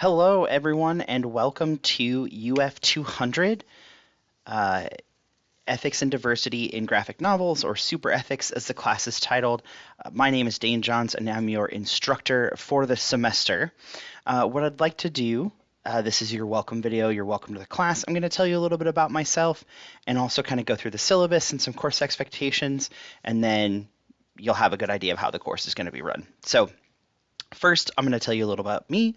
Hello, everyone, and welcome to UF 200, Ethics and Diversity in Graphic Novels, or Super Ethics as the class is titled. My name is Dane Johns, and I'm your instructor for the semester. What I'd like to do, this is your welcome video, you're welcome to the class. I'm going to tell you a little bit about myself and also kind of go through the syllabus and some course expectations, and then you'll have a good idea of how the course is going to be run. So first, I'm going to tell you a little about me.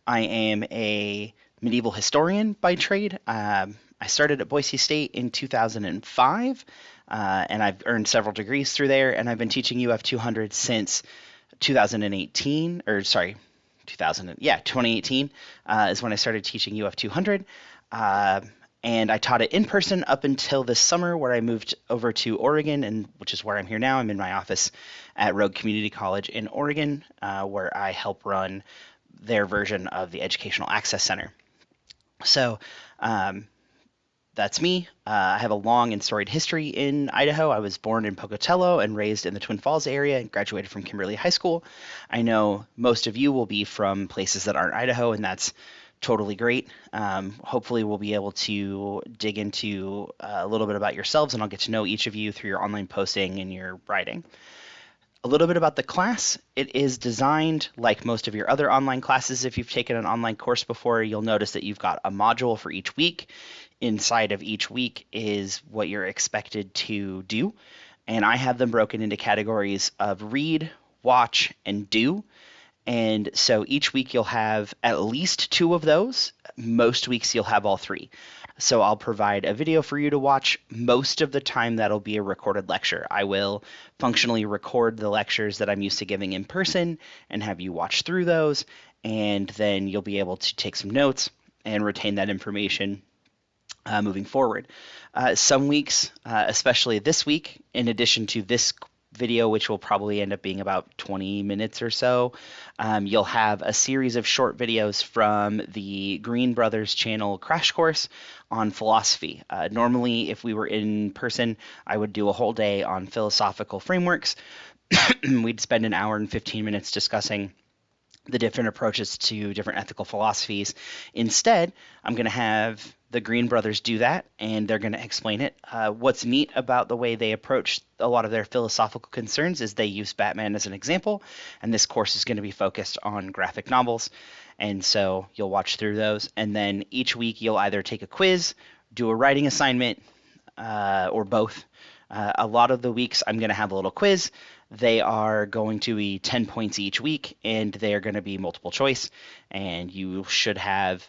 I am a medieval historian by trade. I started at Boise State in 2005, and I've earned several degrees through there, and I've been teaching UF 200 since 2018, or sorry, 2018 is when I started teaching UF 200. And I taught it in person up until this summer, where I moved over to Oregon, and which is where I'm here now. I'm in my office at Rogue Community College in Oregon, where I help run their version of the Educational Access Center. So that's me. I have a long and storied history in Idaho. I was born in Pocatello and raised in the Twin Falls area and graduated from Kimberly High School. I know most of you will be from places that aren't Idaho, and that's totally great. Hopefully we'll be able to dig into a little bit about yourselves, and I'll get to know each of you through your online posting and your writing. A little bit about the class. It is designed like most of your other online classes. If you've taken an online course before, you'll notice that you've got a module for each week. Inside of each week is what you're expected to do. And I have them broken into categories of read, watch, and do. And so each week you'll have at least two of those. Most weeks you'll have all three. So I'll provide a video for you to watch. Most of the time that'll be a recorded lecture. I will functionally record the lectures that I'm used to giving in person and have you watch through those, and then you'll be able to take some notes and retain that information moving forward. Some weeks, especially this week, in addition to this video, which will probably end up being about 20 minutes or so, you'll have a series of short videos from the Green Brothers channel crash course on philosophy. Normally, if we were in person, I would do a whole day on philosophical frameworks. We'd spend an hour and 15 minutes discussing the different approaches to different ethical philosophies. Instead, I'm going to have the Green Brothers do that, and they're going to explain it. What's neat about the way they approach a lot of their philosophical concerns is they use Batman as an example, and this course is going to be focused on graphic novels, and so you'll watch through those, and then each week you'll either take a quiz, do a writing assignment, or both. A lot of the weeks I'm going to have a little quiz. They are going to be 10 points each week, and they are going to be multiple choice, and you should have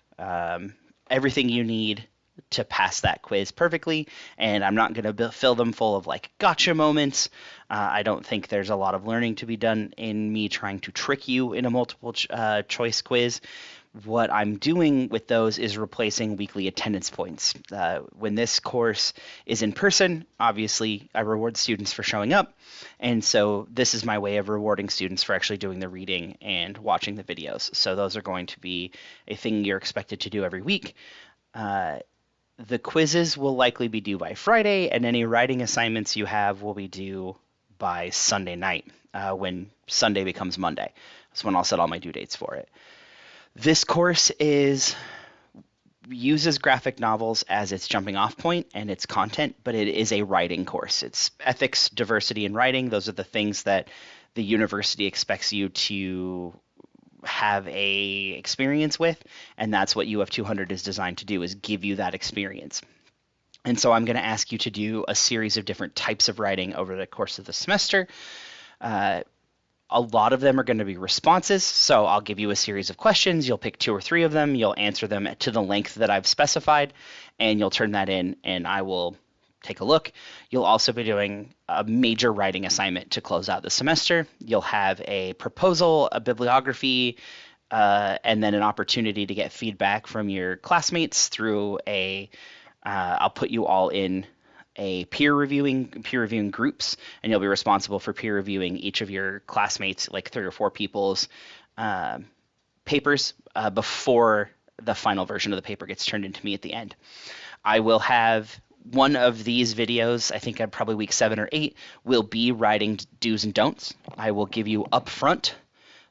everything you need to pass that quiz perfectly, and I'm not going to fill them full of like gotcha moments. I don't think there's a lot of learning to be done in me trying to trick you in a multiple choice quiz. What I'm doing with those is replacing weekly attendance points. When this course is in person, obviously I reward students for showing up, and so this is my way of rewarding students for actually doing the reading and watching the videos. So those are going to be a thing you're expected to do every week. The quizzes will likely be due by Friday, and any writing assignments you have will be due by Sunday night, when Sunday becomes Monday. That's when I'll set all my due dates for it. This course uses graphic novels as its jumping off point and its content, but it is a writing course. It's ethics, diversity, and writing. Those are the things that the university expects you to have a experience with, and that's what UF 200 is designed to do, is give you that experience. And so I'm going to ask you to do a series of different types of writing over the course of the semester. A lot of them are going to be responses, so I'll give you a series of questions. You'll pick 2 or 3 of them. You'll answer them to the length that I've specified, and you'll turn that in, and I will take a look. You'll also be doing a major writing assignment to close out the semester. You'll have a proposal, a bibliography, and then an opportunity to get feedback from your classmates through I'll put you all in a peer reviewing groups, and you'll be responsible for peer reviewing each of your classmates, like 3 or 4 people's papers before the final version of the paper gets turned into me at the end. I will have one of these videos, I think probably week 7 or 8, will be writing do's and don'ts. I will give you upfront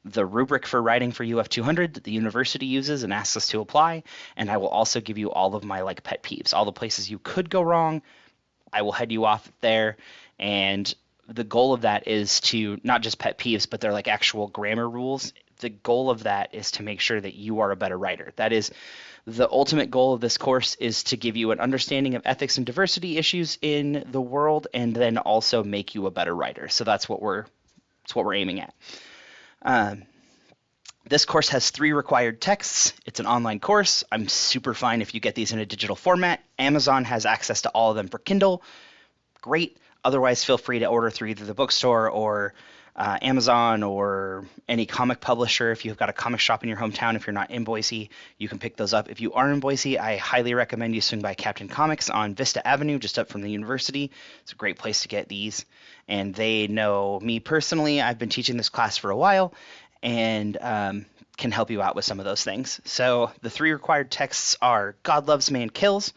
the rubric for writing for UF 200 that the university uses and asks us to apply, and I will also give you all of my like pet peeves, all the places you could go wrong. I will head you off there, and the goal of that is to not just pet peeves, but they're like actual grammar rules. The goal of that is to make sure that you are a better writer. That is the ultimate goal of this course, is to give you an understanding of ethics and diversity issues in the world, and then also make you a better writer. So that's what we're aiming at. This course has 3 required texts. It's an online course. I'm super fine if you get these in a digital format. Amazon has access to all of them for Kindle. Great. Otherwise, feel free to order through either the bookstore or Amazon or any comic publisher. If you've got a comic shop in your hometown, if you're not in Boise, you can pick those up. If you are in Boise, I highly recommend you swing by Captain Comics on Vista Avenue, just up from the university. It's a great place to get these. And they know me personally. I've been teaching this class for a while, and can help you out with some of those things. So the 3 required texts are God Loves, Man Kills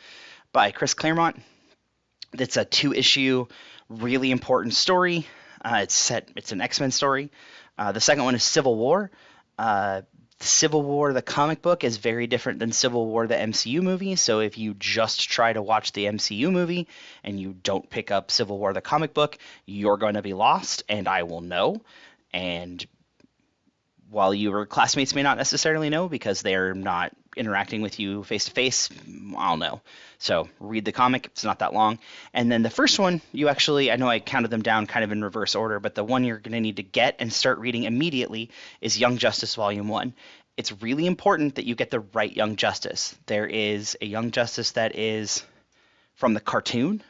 by Chris Claremont. It's a 2-issue, really important story. It's an X-Men story. The second one is Civil War. Civil War, the comic book, is very different than Civil War, the MCU movie. So if you just try to watch the MCU movie and you don't pick up Civil War, the comic book, you're going to be lost, and I will know. And while your classmates may not necessarily know because they're not interacting with you face to face, I'll know. So read the comic. It's not that long. And then the first one, I know I counted them down kind of in reverse order, but the one you're going to need to get and start reading immediately is Young Justice Volume 1. It's really important that you get the right Young Justice. There is a Young Justice that is from Cartoon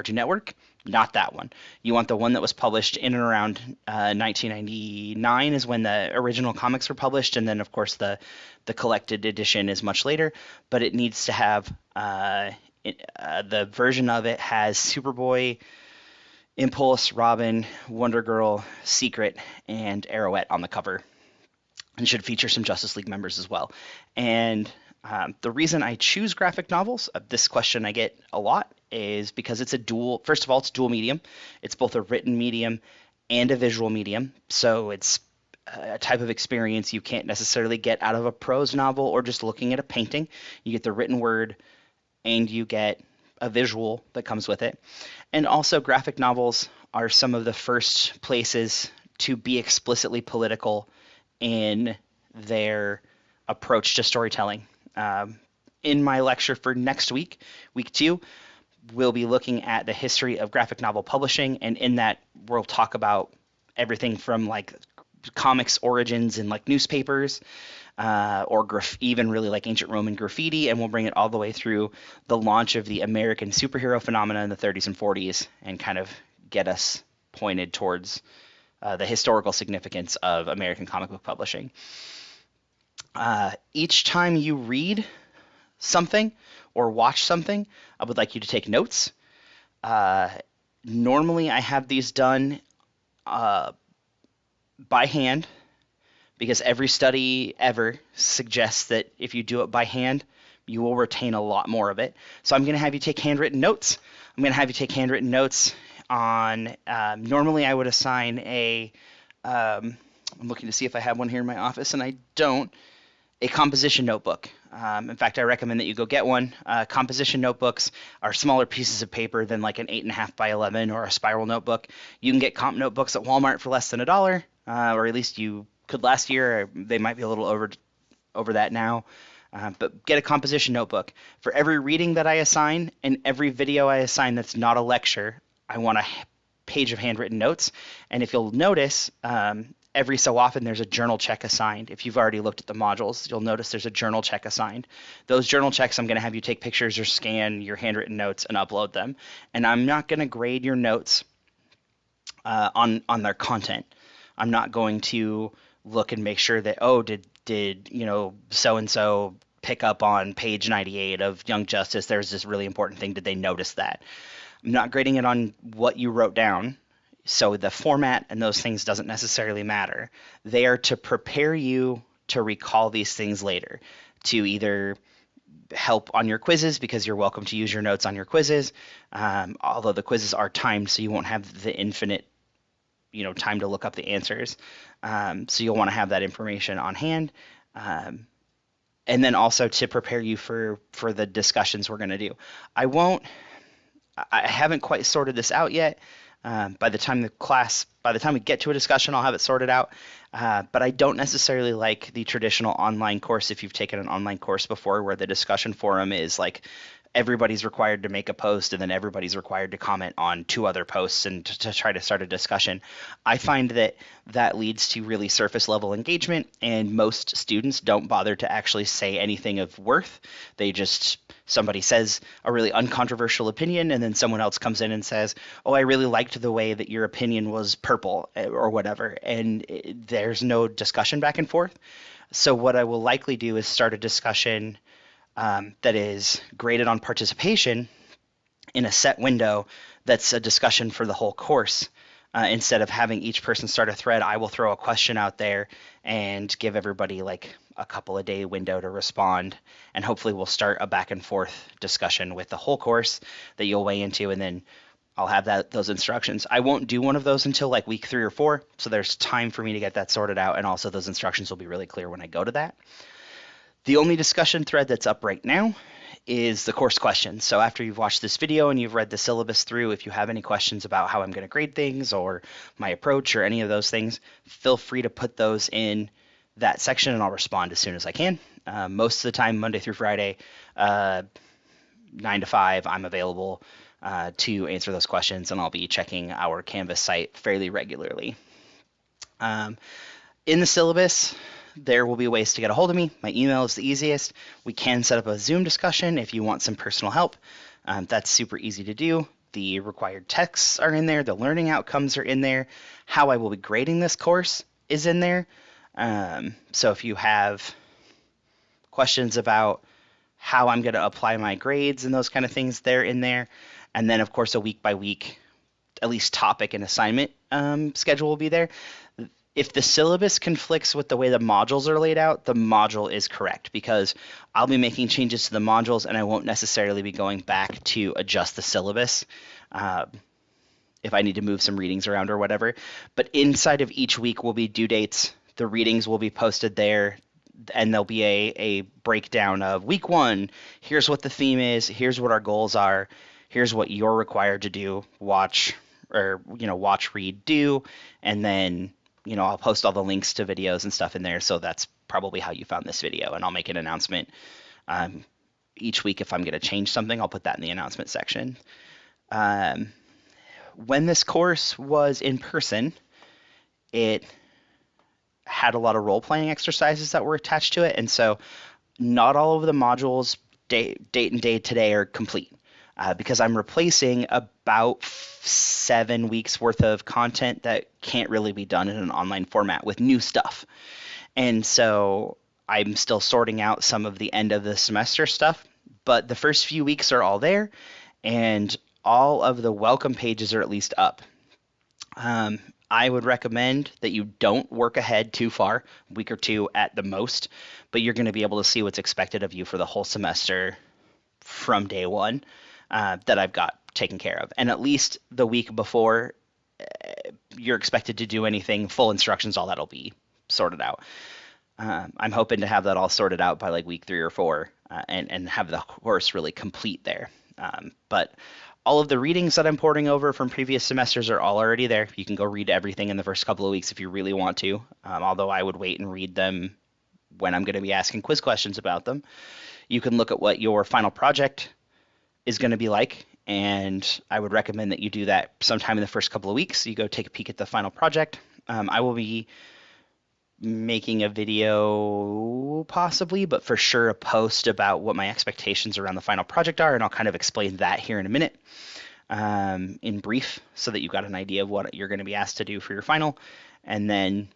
Network. Not that one. You want the one that was published in and around 1999 is when the original comics were published, and then of course the collected edition is much later. But it needs to have the version of it has Superboy, Impulse, Robin, Wonder Girl, Secret, and Arrowette on the cover, and should feature some Justice League members as well. And the reason I choose graphic novels, this question I get a lot, is because it's dual medium. It's both a written medium and a visual medium. So it's a type of experience you can't necessarily get out of a prose novel or just looking at a painting. You get the written word and you get a visual that comes with it. And also graphic novels are some of the first places to be explicitly political in their approach to storytelling. In my lecture for next week, week 2, we'll be looking at the history of graphic novel publishing, and in that we'll talk about everything from like comics origins in like newspapers, or even really like ancient Roman graffiti, and we'll bring it all the way through the launch of the American superhero phenomena in the 30s and 40s, and kind of get us pointed towards the historical significance of American comic book publishing. Each time you read something or watch something, I would like you to take notes. Normally I have these done by hand, because every study ever suggests that if you do it by hand, you will retain a lot more of it. So I'm going to have you take handwritten notes. I'm going to have you take handwritten notes on, normally I would assign I'm looking to see if I have one here in my office, and I don't, a composition notebook. In fact, I recommend that you go get one. Composition notebooks are smaller pieces of paper than like an 8.5 by 11 or a spiral notebook. You can get comp notebooks at Walmart for less than $1, or at least you could last year. They might be a little over that now. But get a composition notebook. For every reading that I assign and every video I assign that's not a lecture, I want a page of handwritten notes. And if you'll notice, every so often there's a journal check assigned. If you've already looked at the modules, you'll notice there's a journal check assigned. Those journal checks, I'm going to have you take pictures or scan your handwritten notes and upload them. And I'm not going to grade your notes on their content. I'm not going to look and make sure that, did so-and-so pick up on page 98 of Young Justice, there's this really important thing. Did they notice that? I'm not grading it on what you wrote down. So the format and those things doesn't necessarily matter. They are to prepare you to recall these things later, to either help on your quizzes, because you're welcome to use your notes on your quizzes, although the quizzes are timed, so you won't have the infinite time to look up the answers. So you'll want to have that information on hand. And then also to prepare you for the discussions we're going to do. I haven't quite sorted this out yet. By the time we get to a discussion, I'll have it sorted out. But I don't necessarily like the traditional online course if you've taken an online course before where the discussion forum is like everybody's required to make a post and then everybody's required to comment on 2 other posts and to try to start a discussion. I find that leads to really surface level engagement, and most students don't bother to actually say anything of worth. Somebody says a really uncontroversial opinion, and then someone else comes in and says, oh, I really liked the way that your opinion was purple or whatever, and there's no discussion back and forth. So what I will likely do is start a discussion that is graded on participation in a set window that's a discussion for the whole course. Instead of having each person start a thread, I will throw a question out there and give everybody like a couple of day window to respond. And hopefully we'll start a back and forth discussion with the whole course that you'll weigh into, and then I'll have those instructions. I won't do one of those until like week 3 or 4, so there's time for me to get that sorted out, and also those instructions will be really clear when I go to that. The only discussion thread that's up right now is the course questions. So after you've watched this video and you've read the syllabus through, if you have any questions about how I'm going to grade things or my approach or any of those things, feel free to put those in that section and I'll respond as soon as I can. Most of the time, Monday through Friday, 9 to 5, I'm available to answer those questions, and I'll be checking our Canvas site fairly regularly. In the syllabus, there will be ways to get a hold of me. My email is the easiest. We can set up a Zoom discussion if you want some personal help. That's super easy to do. The required texts are in there. The learning outcomes are in there. How I will be grading this course is in there. So if you have questions about how I'm going to apply my grades and those kind of things, they're in there. And then, of course, a week by week, at least topic and assignment schedule will be there. If the syllabus conflicts with the way the modules are laid out, the module is correct, because I'll be making changes to the modules and I won't necessarily be going back to adjust the syllabus if I need to move some readings around or whatever. But inside of each week will be due dates. The readings will be posted there, and there'll be a breakdown of week 1. Here's what the theme is. Here's what our goals are. Here's what you're required to do. Watch, read, do, and then I'll post all the links to videos and stuff in there, so that's probably how you found this video, and I'll make an announcement each week if I'm going to change something. I'll put that in the announcement section. When this course was in person, it had a lot of role-playing exercises that were attached to it, and so not all of the modules date and day today are complete. Because I'm replacing about 7 weeks worth of content that can't really be done in an online format with new stuff. And so I'm still sorting out some of the end of the semester stuff, but the first few weeks are all there, and all of the welcome pages are at least up. I would recommend that you don't work ahead too far, a week or 2 at the most, but you're going to be able to see what's expected of you for the whole semester from day 1. That I've got taken care of. And at least the week before you're expected to do anything, full instructions, all that'll be sorted out. I'm hoping to have that all sorted out by like week 3 or 4 and have the course really complete there. But all of the readings that I'm porting over from previous semesters are all already there. You can go read everything in the first couple of weeks if you really want to, although I would wait and read them when I'm going to be asking quiz questions about them. You can look at what your final project is going to be like, and I would recommend that you do that sometime in the first couple of weeks. You go take a peek at the final project. I will be making a video possibly, but for sure a post about what my expectations around the final project are, and I'll kind of explain that here in a minute in brief, so that you've got an idea of what you're going to be asked to do for your final, and then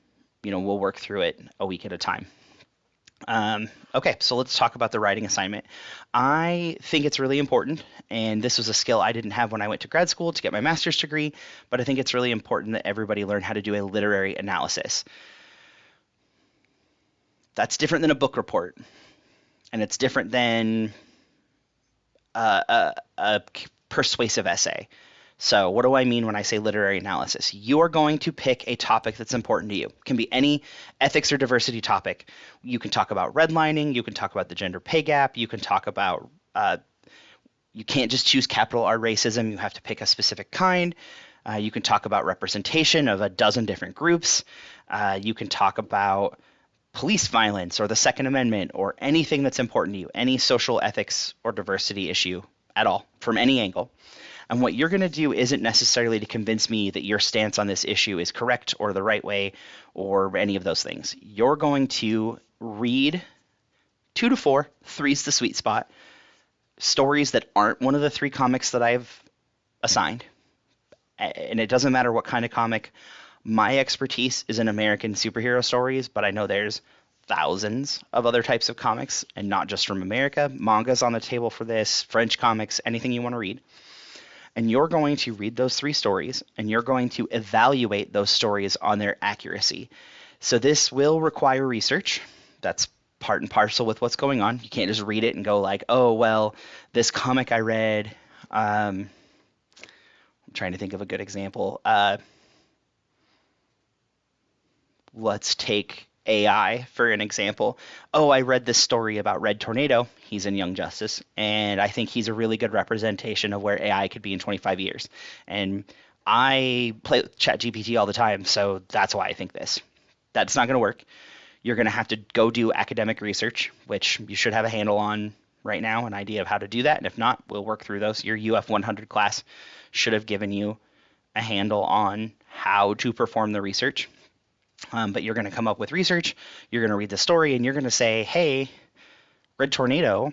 we'll work through it a week at a time. Okay, so let's talk about the writing assignment. I think it's really important, and this was a skill I didn't have when I went to grad school to get my master's degree, but I think it's really important that everybody learn how to do a literary analysis. That's different than a book report, and it's different than a persuasive essay. So what do I mean when I say literary analysis? You are going to pick a topic that's important to you. It can be any ethics or diversity topic. You can talk about redlining. You can talk about the gender pay gap. You can talk about you can't just choose capital R racism. You have to pick a specific kind. You can talk about representation of a dozen different groups. You can talk about police violence or the Second Amendment or anything that's important to you, any social ethics or diversity issue at all from any angle. And what you're going to do isn't necessarily to convince me that your stance on this issue is correct or the right way or any of those things. You're going to read 2 to 4, 3's the sweet spot, stories that aren't one of the 3 comics that I've assigned. And it doesn't matter what kind of comic. My expertise is in American superhero stories, but I know there's thousands of other types of comics, and not just from America. Manga's on the table for this, French comics, anything you want to read. And you're going to read those 3 stories, and you're going to evaluate those stories on their accuracy. So this will require research. That's part and parcel with what's going on. You can't just read it and go like, oh, well, this comic I read, I'm trying to think of a good example. Let's take AI for an example. Oh, I read this story about Red Tornado. He's in Young Justice, and I think he's a really good representation of where AI could be in 25 years. And I play with ChatGPT all the time, so that's why I think this. That's not going to work. You're going to have to go do academic research, which you should have a handle on right now, an idea of how to do that. And if not, we'll work through those. Your UF 100 class should have given you a handle on how to perform the research. But you're going to come up with research, you're going to read the story, and you're going to say, hey, Red Tornado,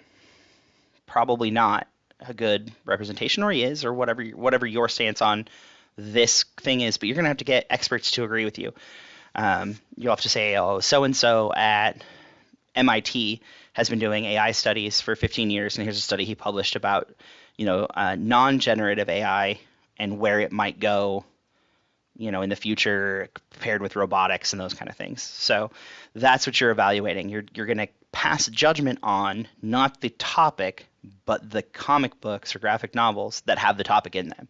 probably not a good representation, or he is, or whatever your stance on this thing is, but you're going to have to get experts to agree with you. You'll have to say, oh, so-and-so at MIT has been doing AI studies for 15 years, and here's a study he published about, non-generative AI and where it might go in the future paired with robotics and those kind of things. So that's what you're evaluating. You're going to pass judgment on not the topic, but the comic books or graphic novels that have the topic in them.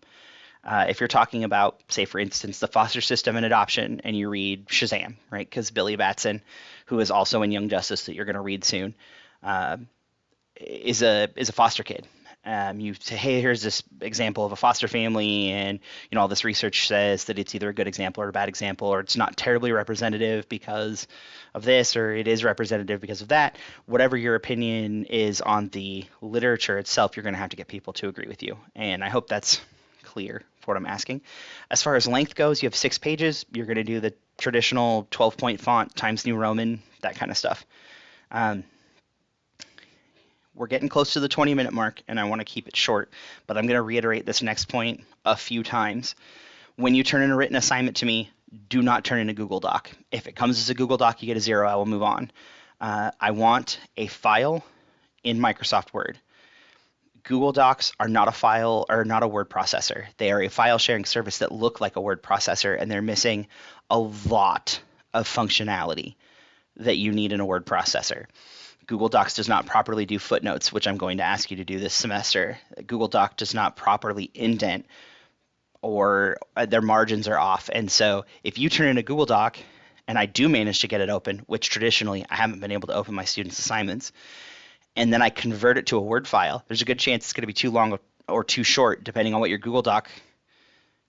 If you're talking about, say, for instance, the foster system and adoption, and you read Shazam, right? Because Billy Batson, who is also in Young Justice that you're going to read soon, is a foster kid. You say, hey, here's this example of a foster family, and all this research says that it's either a good example or a bad example, or it's not terribly representative because of this, or it is representative because of that. Whatever your opinion is on the literature itself, you're going to have to get people to agree with you. And I hope that's clear for what I'm asking. As far as length goes, you have 6 pages. You're going to do the traditional 12-point font, Times New Roman, that kind of stuff. We're getting close to the 20-minute mark, and I want to keep it short, but I'm going to reiterate this next point a few times. When you turn in a written assignment to me, do not turn in a Google Doc. If it comes as a Google Doc, you get a 0. I will move on. I want a file in Microsoft Word. Google Docs are not a file or not a word processor. They are a file sharing service that look like a word processor, and they're missing a lot of functionality that you need in a word processor. Google Docs does not properly do footnotes, which I'm going to ask you to do this semester. Google Doc does not properly indent, or their margins are off. And so if you turn in a Google Doc, and I do manage to get it open, which traditionally I haven't been able to open my students' assignments, and then I convert it to a Word file, there's a good chance it's going to be too long or too short, depending on what your Google Doc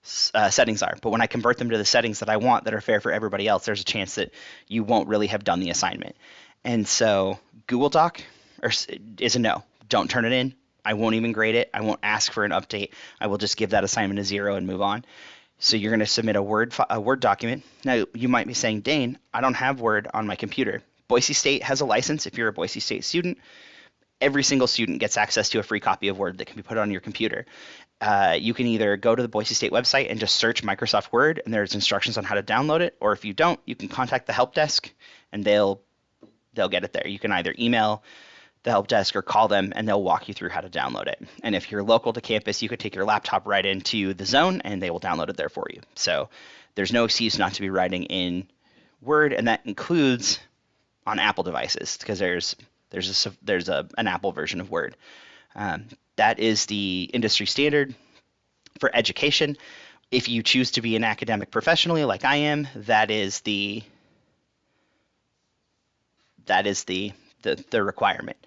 settings are. But when I convert them to the settings that I want that are fair for everybody else, there's a chance that you won't really have done the assignment. And so Google Doc is a no. Don't turn it in. I won't even grade it. I won't ask for an update. I will just give that assignment a 0 and move on. So you're going to submit a Word document. Now, you might be saying, Dane, I don't have Word on my computer. Boise State has a license. If you're a Boise State student, every single student gets access to a free copy of Word that can be put on your computer. You can either go to the Boise State website and just search Microsoft Word, and there's instructions on how to download it. Or if you don't, you can contact the help desk, and they'll get it there. You can either email the help desk or call them, and they'll walk you through how to download it. And if you're local to campus, you could take your laptop right into the zone, and they will download it there for you. So there's no excuse not to be writing in Word, and that includes on Apple devices, because there's an Apple version of Word. That is the industry standard For education, if you choose to be an academic professionally like I am, that is the requirement.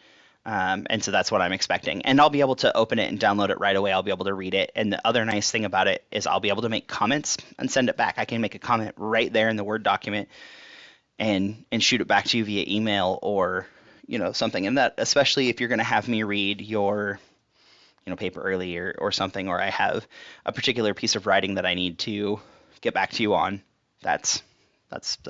And so that's what I'm expecting. And I'll be able to open it and download it right away. I'll be able to read it. And the other nice thing about it is I'll be able to make comments and send it back. I can make a comment right there in the Word document and shoot it back to you via email or something. And that, especially if you're going to have me read your paper early or something, or I have a particular piece of writing that I need to get back to you on, that's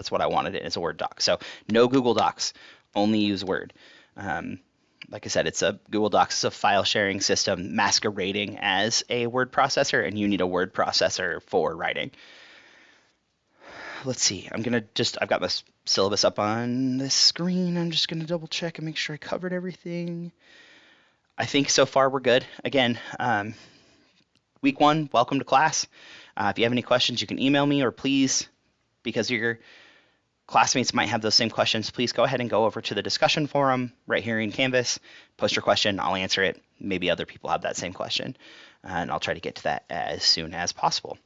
what I wanted it as a Word doc. So no Google Docs, only use Word. Like I said, it's a Google Docs is a file sharing system masquerading as a word processor, and you need a word processor for writing. Let's see. I've got my syllabus up on this screen. I'm just gonna double check and make sure I covered everything. I think so far we're good. Again, week 1, welcome to class. If you have any questions, you can email me, or please, because your classmates might have those same questions, please go ahead and go over to the discussion forum right here in Canvas, post your question, I'll answer it. Maybe other people have that same question, and I'll try to get to that as soon as possible.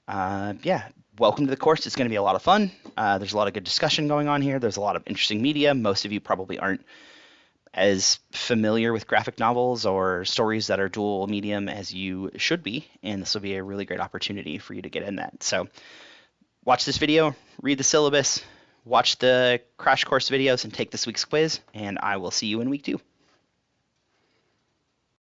Yeah, welcome to the course. It's going to be a lot of fun. There's a lot of good discussion going on here. There's a lot of interesting media. Most of you probably aren't as familiar with graphic novels or stories that are dual medium as you should be, and this will be a really great opportunity for you to get in that. So watch this video, read the syllabus, watch the crash course videos, and take this week's quiz, and I will see you in week 2.